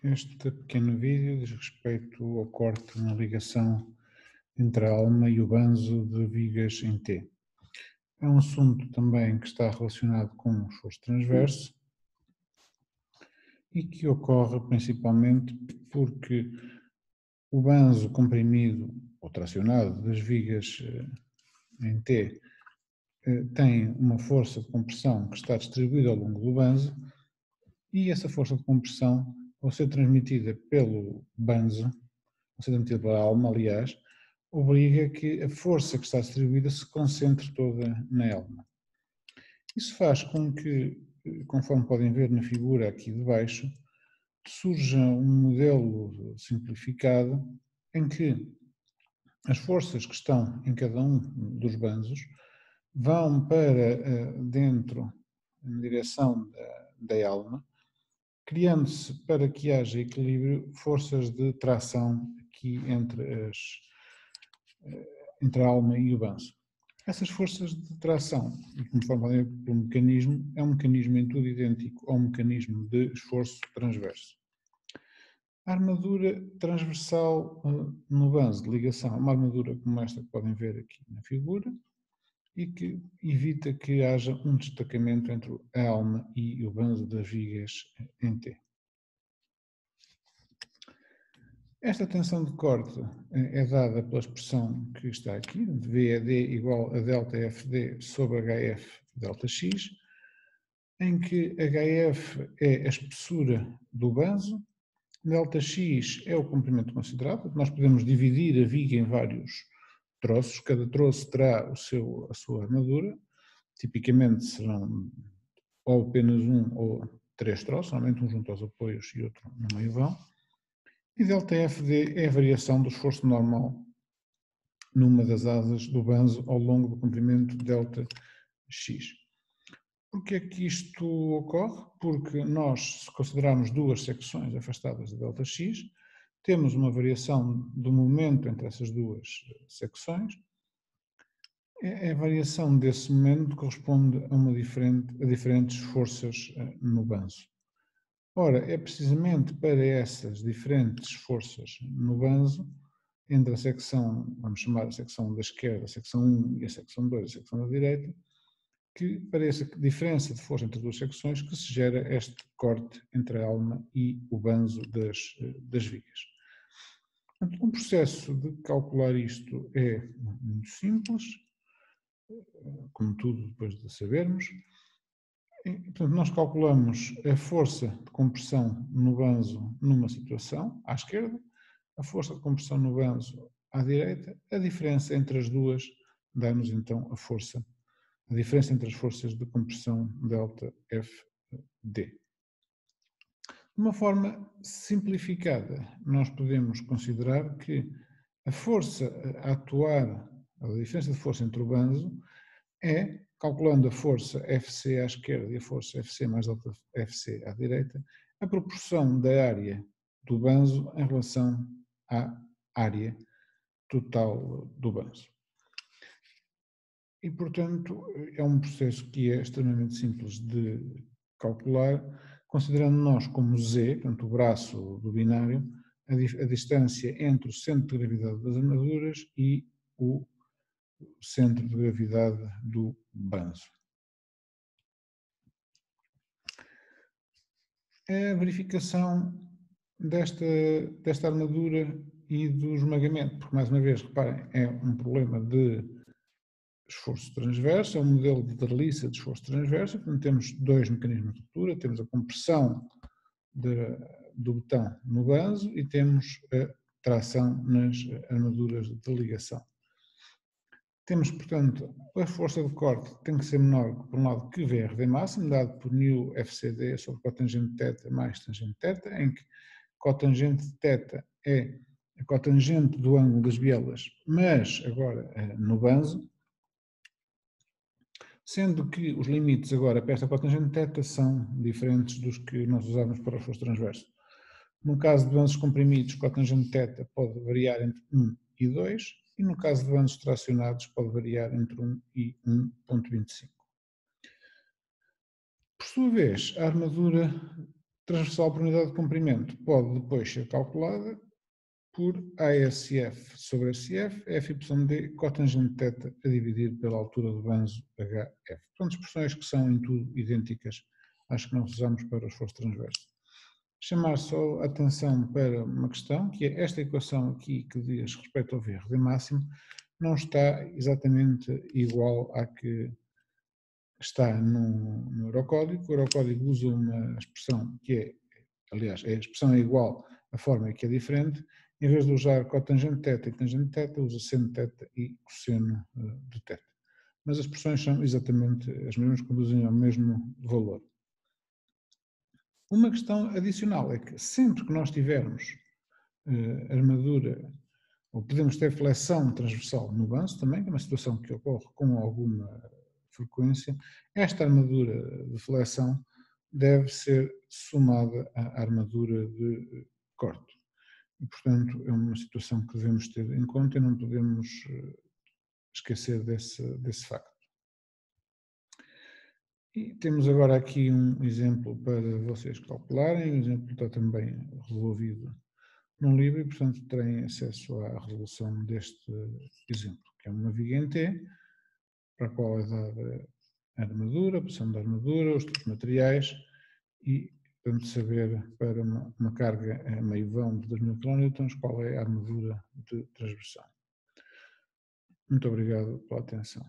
Este pequeno vídeo diz respeito ao corte na ligação entre a alma e o banzo de vigas em T. É um assunto também que está relacionado com o esforço transverso e que ocorre principalmente porque o banzo comprimido ou tracionado das vigas em T tem uma força de compressão que está distribuída ao longo do banzo e essa força de compressão, ao ser transmitida pelo banzo, ao ser transmitida pela alma, aliás, obriga que a força que está distribuída se concentre toda na alma. Isso faz com que, conforme podem ver na figura aqui de baixo, surja um modelo simplificado em que as forças que estão em cada um dos banzos vão para dentro, na direção da alma, criando-se, para que haja equilíbrio, forças de tração aqui entre a alma e o banzo. Essas forças de tração, e conforme podem ver pelo mecanismo, é um mecanismo em tudo idêntico ao mecanismo de esforço transverso. A armadura transversal no banzo de ligação é uma armadura como esta que podem ver aqui na figura e que evita que haja um destacamento entre a alma e o banzo das vigas em T. Esta tensão de corte é dada pela expressão que está aqui, de VED igual a delta FD sobre HF delta X, em que HF é a espessura do banzo, delta X é o comprimento considerado. Nós podemos dividir a viga em vários troços, cada troço terá a sua armadura, tipicamente serão ou apenas um ou três troços, normalmente um junto aos apoios e outro no meio vão. E ΔFD é a variação do esforço normal numa das asas do banzo ao longo do comprimento ΔX. Porquê é que isto ocorre? Porque nós, se considerarmos duas secções afastadas de ΔX, temos uma variação do momento entre essas duas secções. A variação desse momento corresponde a diferentes forças no banzo. Ora, é precisamente para essas diferentes forças no banzo, entre a secção, vamos chamar a secção da esquerda, a secção 1 e a secção 2, a secção da direita, que para essa diferença de força entre as duas secções que se gera este corte entre a alma e o banzo das vigas. Portanto, o processo de calcular isto é muito simples, como tudo depois de sabermos. Portanto, nós calculamos a força de compressão no banzo numa situação, à esquerda, a força de compressão no banzo à direita, a diferença entre as duas dá-nos então a diferença entre as forças de compressão delta FD. De uma forma simplificada, nós podemos considerar que a força a atuar, a diferença de força entre o banzo é, calculando a força Fc à esquerda e a força Fc mais delta Fc à direita, a proporção da área do banzo em relação à área total do banzo. E, portanto, é um processo que é extremamente simples de calcular, considerando nós como Z, portanto, o braço do binário, a distância entre o centro de gravidade das armaduras e o centro de gravidade do banzo. A verificação desta armadura e do esmagamento, porque, mais uma vez, reparem, é um problema de esforço transverso, é um modelo de treliça de esforço transverso, portanto temos dois mecanismos de ruptura, temos a compressão do betão no banzo e temos a tração nas armaduras de ligação. Temos, portanto, a força de corte tem que ser menor, por um lado, que VRD máximo, dado por nu FCD sobre cotangente θ mais tangente θ, em que cotangente θ é a cotangente do ângulo das bielas, mas agora no banzo, sendo que os limites agora para esta cotangente θ são diferentes dos que nós usávamos para o esforço transverso. No caso de banzos comprimidos, cotangente θ pode variar entre 1 e 2, e no caso de banzos tracionados pode variar entre 1 e 1,25. Por sua vez, a armadura transversal por unidade de comprimento pode depois ser calculada por ASF sobre SF, FYD, cotangente θ a dividir pela altura do banzo HF. Portanto, expressões que são em tudo idênticas às que nós usamos para o esforço transverso. Chamar só a atenção para uma questão, que é esta equação aqui que diz respeito ao VRD máximo, não está exatamente igual à que está no Eurocódigo. O Eurocódigo usa uma expressão que é, aliás, a expressão é igual, a forma é que é diferente. Em vez de usar cotangente θ e tangente θ, usa seno θ e cosseno de θ. Mas as expressões são exatamente as mesmas, conduzem ao mesmo valor. Uma questão adicional é que sempre que nós tivermos armadura, ou podemos ter flexão transversal no banzo também, que é uma situação que ocorre com alguma frequência, esta armadura de flexão deve ser somada à armadura de corte. E, portanto, é uma situação que devemos ter em conta e não podemos esquecer desse facto. E temos agora aqui um exemplo para vocês calcularem, o exemplo está também resolvido num livro e, portanto, terem acesso à resolução deste exemplo, que é uma viga em T, para a qual é dada a armadura, a posição da armadura, os tipos de materiais e, portanto, saber para uma carga a meio vão de 2000 kN qual é a armadura de transversão. Muito obrigado pela atenção.